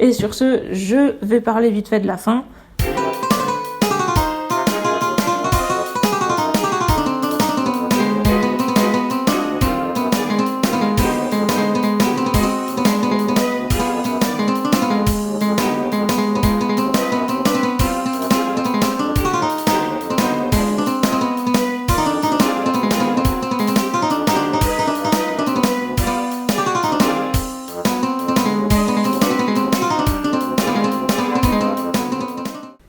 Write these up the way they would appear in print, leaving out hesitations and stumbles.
Et sur ce, je vais parler vite fait de la fin.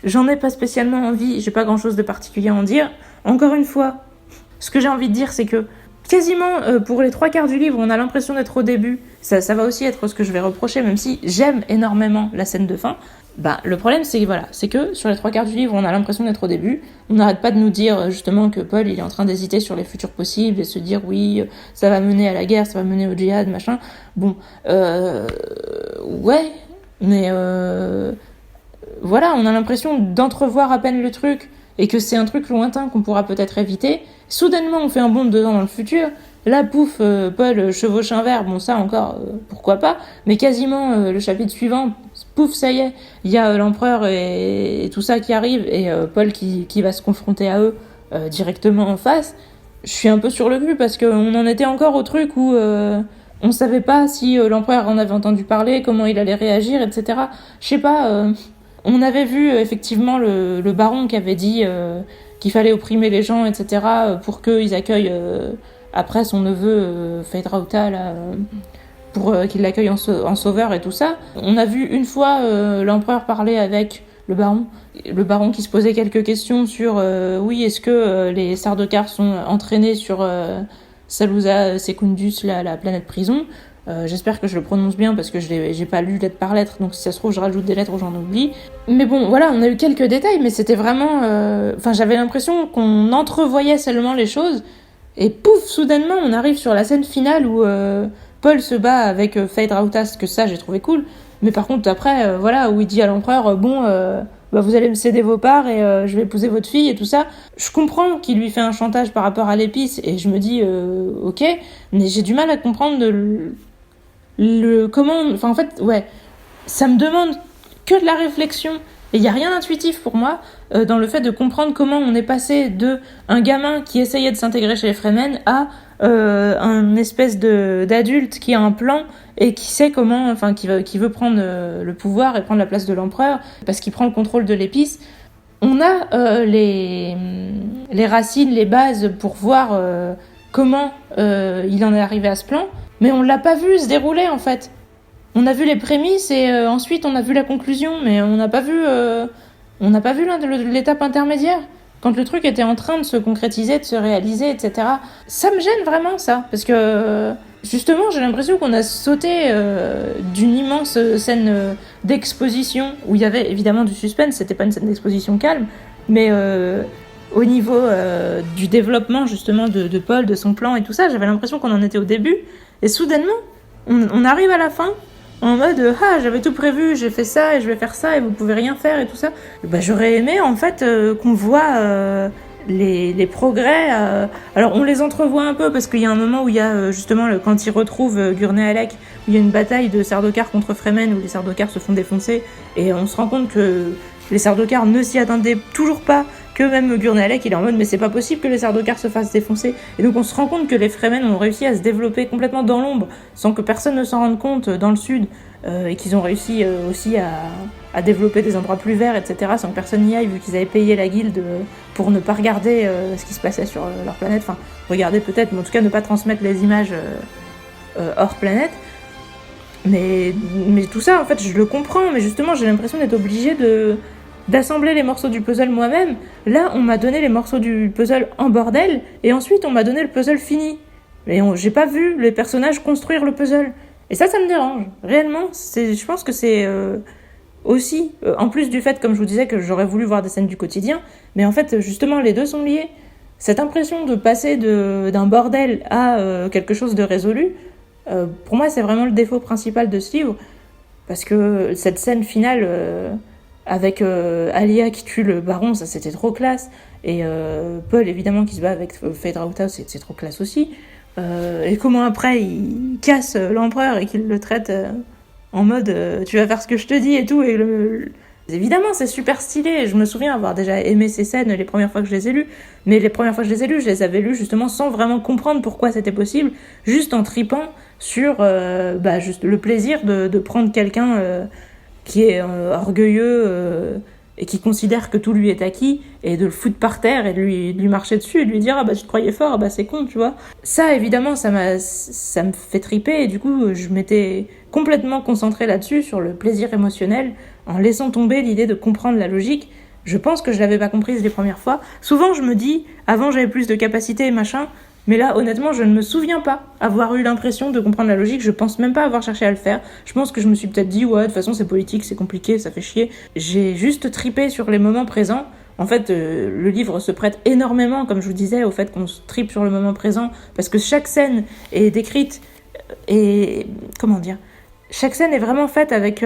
J'en ai pas spécialement envie, j'ai pas grand chose de particulier à en dire. Encore une fois, ce que j'ai envie de dire, c'est que quasiment pour les 3/4 du livre, on a l'impression d'être au début. Ça va aussi être ce que je vais reprocher, même si j'aime énormément la scène de fin. Le problème, c'est que sur les 3/4 du livre, on a l'impression d'être au début. On n'arrête pas de nous dire justement que Paul, il est en train d'hésiter sur les futurs possibles et se dire oui, ça va mener à la guerre, ça va mener au djihad, machin. Bon, ouais, mais voilà, on a l'impression d'entrevoir à peine le truc et que c'est un truc lointain qu'on pourra peut-être éviter. Soudainement, on fait un bond de 2 ans dans le futur. Là, pouf, Paul chevauche un verre. Bon, ça encore, pourquoi pas. Mais quasiment, le chapitre suivant, pouf, ça y est. Il y a l'empereur et tout ça qui arrive et Paul qui va se confronter à eux directement en face. Je suis un peu sur le cul parce qu'on en était encore au truc où on savait pas si l'empereur en avait entendu parler, comment il allait réagir, etc. Je sais pas... On avait vu effectivement le baron qui avait dit qu'il fallait opprimer les gens, etc. Pour qu'ils accueillent après son neveu Feyd-Rautha, pour qu'il l'accueille en sauveur et tout ça. On a vu une fois l'empereur parler avec le baron qui se posait quelques questions sur oui, est-ce que les Sardaukar sont entraînés sur Salusa Secundus, la planète prison. J'espère que je le prononce bien parce que j'ai pas lu lettre par lettre, donc si ça se trouve je rajoute des lettres ou j'en oublie. Mais bon, voilà, on a eu quelques détails, mais c'était vraiment... j'avais l'impression qu'on entrevoyait seulement les choses, et pouf, soudainement, on arrive sur la scène finale où Paul se bat avec Feyd-Rautha, que ça j'ai trouvé cool, mais par contre après, où il dit à l'empereur, vous allez me céder vos parts et je vais épouser votre fille et tout ça. Je comprends qu'il lui fait un chantage par rapport à l'épice, et je me dis, ok, mais j'ai du mal à comprendre ça me demande que de la réflexion et il y a rien d'intuitif pour moi dans le fait de comprendre comment on est passé de un gamin qui essayait de s'intégrer chez les Fremen à un espèce d'adulte qui a un plan et qui sait comment, qui veut prendre le pouvoir et prendre la place de l'empereur parce qu'il prend le contrôle de l'épice. On a les racines, les bases pour voir comment il en est arrivé à ce plan. Mais on l'a pas vu se dérouler, en fait. On a vu les prémices et ensuite on a vu la conclusion, mais on n'a pas vu l'étape intermédiaire. Quand le truc était en train de se concrétiser, de se réaliser, etc. Ça me gêne vraiment, ça. Parce que, justement, j'ai l'impression qu'on a sauté d'une immense scène d'exposition, où il y avait évidemment du suspense, c'était pas une scène d'exposition calme, mais au niveau du développement, justement, de Paul, de son plan et tout ça, j'avais l'impression qu'on en était au début. Et soudainement, on arrive à la fin en mode j'avais tout prévu, j'ai fait ça et je vais faire ça et vous pouvez rien faire et tout ça. J'aurais aimé en fait qu'on voit les progrès. Alors on les entrevoit un peu parce qu'il y a un moment où il y a justement quand ils retrouvent Gurney Halleck, où il y a une bataille de Sardaukar contre Fremen où les Sardaukar se font défoncer et on se rend compte que les Sardaukar ne s'y attendaient toujours pas. Que même Gurney Halleck, il est en mode mais c'est pas possible que les Sardaukar se fassent défoncer. Et donc on se rend compte que les Fremen ont réussi à se développer complètement dans l'ombre sans que personne ne s'en rende compte dans le sud et qu'ils ont réussi aussi à développer des endroits plus verts, etc. sans que personne n'y aille vu qu'ils avaient payé la guilde pour ne pas regarder ce qui se passait sur leur planète. Enfin, regarder peut-être, mais en tout cas ne pas transmettre les images hors planète. Mais tout ça, en fait, je le comprends, mais justement j'ai l'impression d'être obligée d'assembler les morceaux du puzzle moi-même. Là, on m'a donné les morceaux du puzzle en bordel, et ensuite on m'a donné le puzzle fini. Et j'ai pas vu les personnages construire le puzzle. Et ça me dérange. Réellement, je pense que c'est aussi, en plus du fait, comme je vous disais, que j'aurais voulu voir des scènes du quotidien, mais en fait, justement, les deux sont liés. Cette impression de passer d'un bordel à quelque chose de résolu, pour moi, c'est vraiment le défaut principal de ce livre, parce que cette scène finale... avec Alia qui tue le baron, ça c'était trop classe, et Paul évidemment qui se bat avec Feyd-Rautha, c'est trop classe aussi, et comment après il casse l'empereur et qu'il le traite en mode tu vas faire ce que je te dis et tout, et évidemment c'est super stylé, je me souviens avoir déjà aimé ces scènes les premières fois que je les ai lues, mais les premières fois que je les ai lues, je les avais lues justement sans vraiment comprendre pourquoi c'était possible, juste en tripant sur juste le plaisir de prendre quelqu'un qui est orgueilleux et qui considère que tout lui est acquis, et de le foutre par terre et de lui marcher dessus et de lui dire tu te croyais fort, c'est con, tu vois. Ça évidemment ça me fait triper, et du coup je m'étais complètement concentrée là-dessus, sur le plaisir émotionnel, en laissant tomber l'idée de comprendre la logique. Je pense que je l'avais pas comprise les premières fois. Souvent je me dis, avant j'avais plus de capacité et machin, mais là, honnêtement, je ne me souviens pas avoir eu l'impression de comprendre la logique. Je pense même pas avoir cherché à le faire. Je pense que je me suis peut-être dit, ouais, de toute façon, c'est politique, c'est compliqué, ça fait chier. J'ai juste tripé sur les moments présents. En fait, le livre se prête énormément, comme je vous disais, au fait qu'on se tripe sur le moment présent, parce que chaque scène est décrite et... comment dire ? Chaque scène est vraiment faite avec...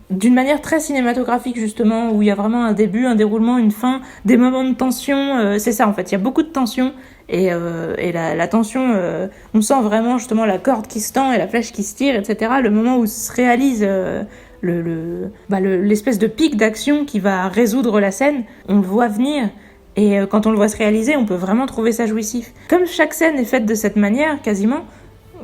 d'une manière très cinématographique, justement, où il y a vraiment un début, un déroulement, une fin, des moments de tension. C'est ça, en fait. Il y a beaucoup de tension. Et la tension, on sent vraiment justement la corde qui se tend et la flèche qui se tire, etc. Le moment où se réalise l'espèce de pic d'action qui va résoudre la scène, on le voit venir. Et quand on le voit se réaliser, on peut vraiment trouver ça jouissif. Comme chaque scène est faite de cette manière, quasiment,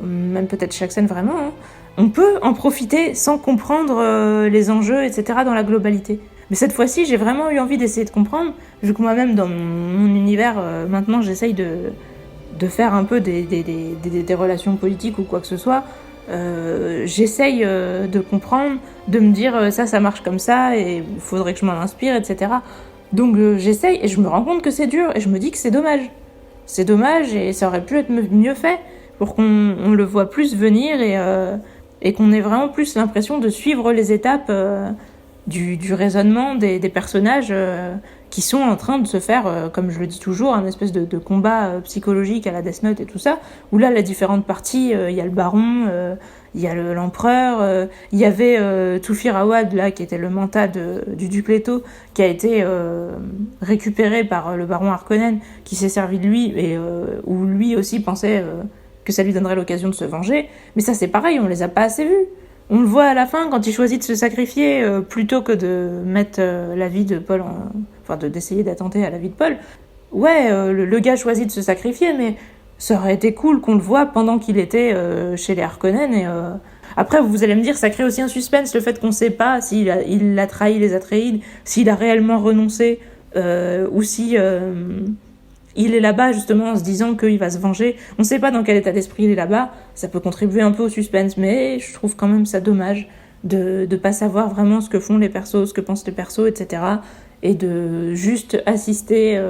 même peut-être chaque scène vraiment, on peut en profiter sans comprendre les enjeux, etc. dans la globalité. Mais cette fois-ci, j'ai vraiment eu envie d'essayer de comprendre, vu que moi-même, dans mon univers, maintenant, j'essaye de faire un peu des relations politiques ou quoi que ce soit. J'essaye de comprendre, de me dire ça marche comme ça, et il faudrait que je m'en inspire, etc. Donc j'essaye, et je me rends compte que c'est dur, et je me dis que c'est dommage. C'est dommage, et ça aurait pu être mieux fait, pour qu'on le voit plus venir, et qu'on ait vraiment plus l'impression de suivre les étapes du raisonnement des personnages qui sont en train de se faire, comme je le dis toujours, un espèce de combat psychologique à la Death Note et tout ça, où là, les différentes parties, il y a le baron, il y a l'empereur, il y avait Thufir Hawat, là, qui était le manta du duc Leto, qui a été récupéré par le baron Harkonnen, qui s'est servi de lui, et où lui aussi pensait que ça lui donnerait l'occasion de se venger. Mais ça, c'est pareil, on les a pas assez vus. On le voit à la fin, quand il choisit de se sacrifier, plutôt que de mettre la vie de Paul d'essayer d'attenter à la vie de Paul. Ouais, le gars choisit de se sacrifier, mais ça aurait été cool qu'on le voit pendant qu'il était chez les Harkonnen. Et après, vous allez me dire, ça crée aussi un suspense, le fait qu'on sait pas s'il a trahi les Atreides, s'il a réellement renoncé, ou si... il est là-bas justement en se disant qu'il va se venger. On ne sait pas dans quel état d'esprit il est là-bas. Ça peut contribuer un peu au suspense, mais je trouve quand même ça dommage de ne pas savoir vraiment ce que font les persos, ce que pensent les persos, etc. Et de juste assister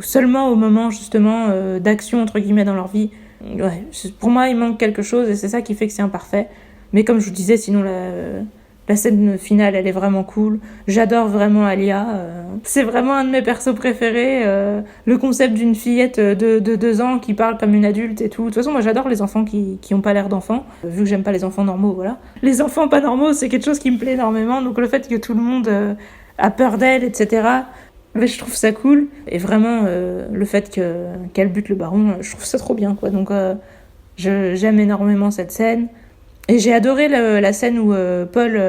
seulement au moment justement d'action entre guillemets dans leur vie. Ouais, pour moi, il manque quelque chose, et c'est ça qui fait que c'est imparfait. Mais comme je vous disais, sinon la scène finale, elle est vraiment cool. J'adore vraiment Alia. C'est vraiment un de mes persos préférés. Le concept d'une fillette de 2 ans qui parle comme une adulte et tout. De toute façon, moi, j'adore les enfants qui ont pas l'air d'enfants. Vu que j'aime pas les enfants normaux, voilà. Les enfants pas normaux, c'est quelque chose qui me plaît énormément. Donc le fait que tout le monde a peur d'elle, etc., mais je trouve ça cool. Et vraiment, le fait qu'elle bute le baron, je trouve ça trop bien, quoi. Donc j'aime énormément cette scène. Et j'ai adoré la scène où Paul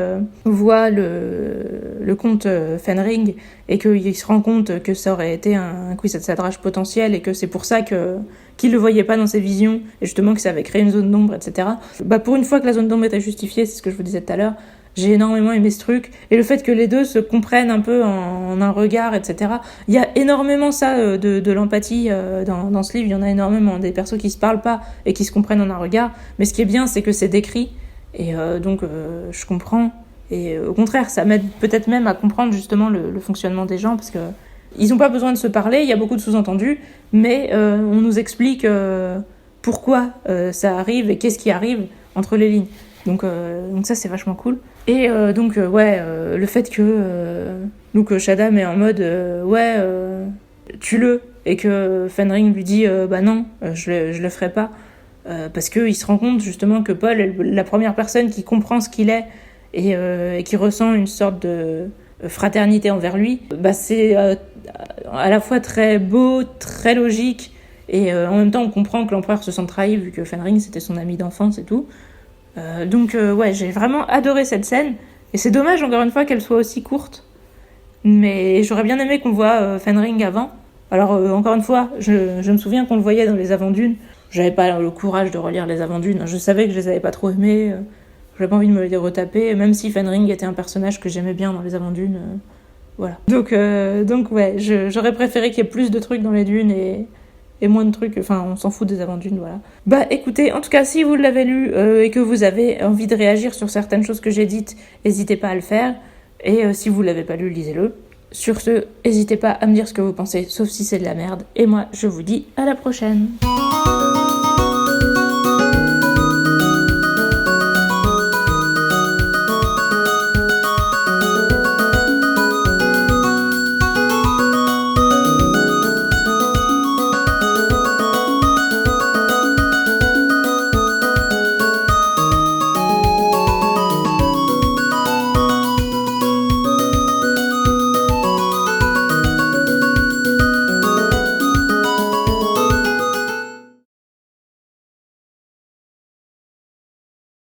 voit le comte Fenring, et qu'il se rend compte que ça aurait été un Kwisatz-Haderach potentiel, et que c'est pour ça qu'il le voyait pas dans ses visions, et justement que ça avait créé une zone d'ombre, etc. Pour une fois que la zone d'ombre était justifiée, c'est ce que je vous disais tout à l'heure, j'ai énormément aimé ce truc, et le fait que les deux se comprennent un peu en un regard, etc. Il y a énormément ça de l'empathie dans ce livre. Il y en a énormément, des persos qui se parlent pas et qui se comprennent en un regard, mais ce qui est bien, c'est que c'est décrit, et donc je comprends, et au contraire, ça m'aide peut-être même à comprendre justement le fonctionnement des gens, parce que ils ont pas besoin de se parler, il y a beaucoup de sous-entendus, mais on nous explique pourquoi ça arrive et qu'est-ce qui arrive entre les lignes. Donc ça, c'est vachement cool. Et le fait que Shaddam est en mode tue-le, et que Fenring lui dit non, je le ferai pas, parce qu'il se rend compte justement que Paul est la première personne qui comprend ce qu'il est, et qui ressent une sorte de fraternité envers lui. C'est à la fois très beau, très logique, et en même temps on comprend que l'empereur se sent trahi, vu que Fenring c'était son ami d'enfance et tout. Donc ouais, j'ai vraiment adoré cette scène. Et c'est dommage, encore une fois, qu'elle soit aussi courte. Mais j'aurais bien aimé qu'on voit Fenring avant. Alors, encore une fois, je me souviens qu'on le voyait dans les Avant-Dunes. J'avais pas le courage de relire les Avant-Dunes. Je savais que je les avais pas trop aimés. J'avais pas envie de me les retaper, même si Fenring était un personnage que j'aimais bien dans les Avant-Dunes. Voilà. Donc ouais, j'aurais préféré qu'il y ait plus de trucs dans les dunes et moins de trucs, enfin on s'en fout des Avant-Dunes, voilà. Bah écoutez, en tout cas si vous l'avez lu et que vous avez envie de réagir sur certaines choses que j'ai dites, n'hésitez pas à le faire, et si vous l'avez pas lu, lisez-le. Sur ce, n'hésitez pas à me dire ce que vous pensez, sauf si c'est de la merde, et moi je vous dis à la prochaine.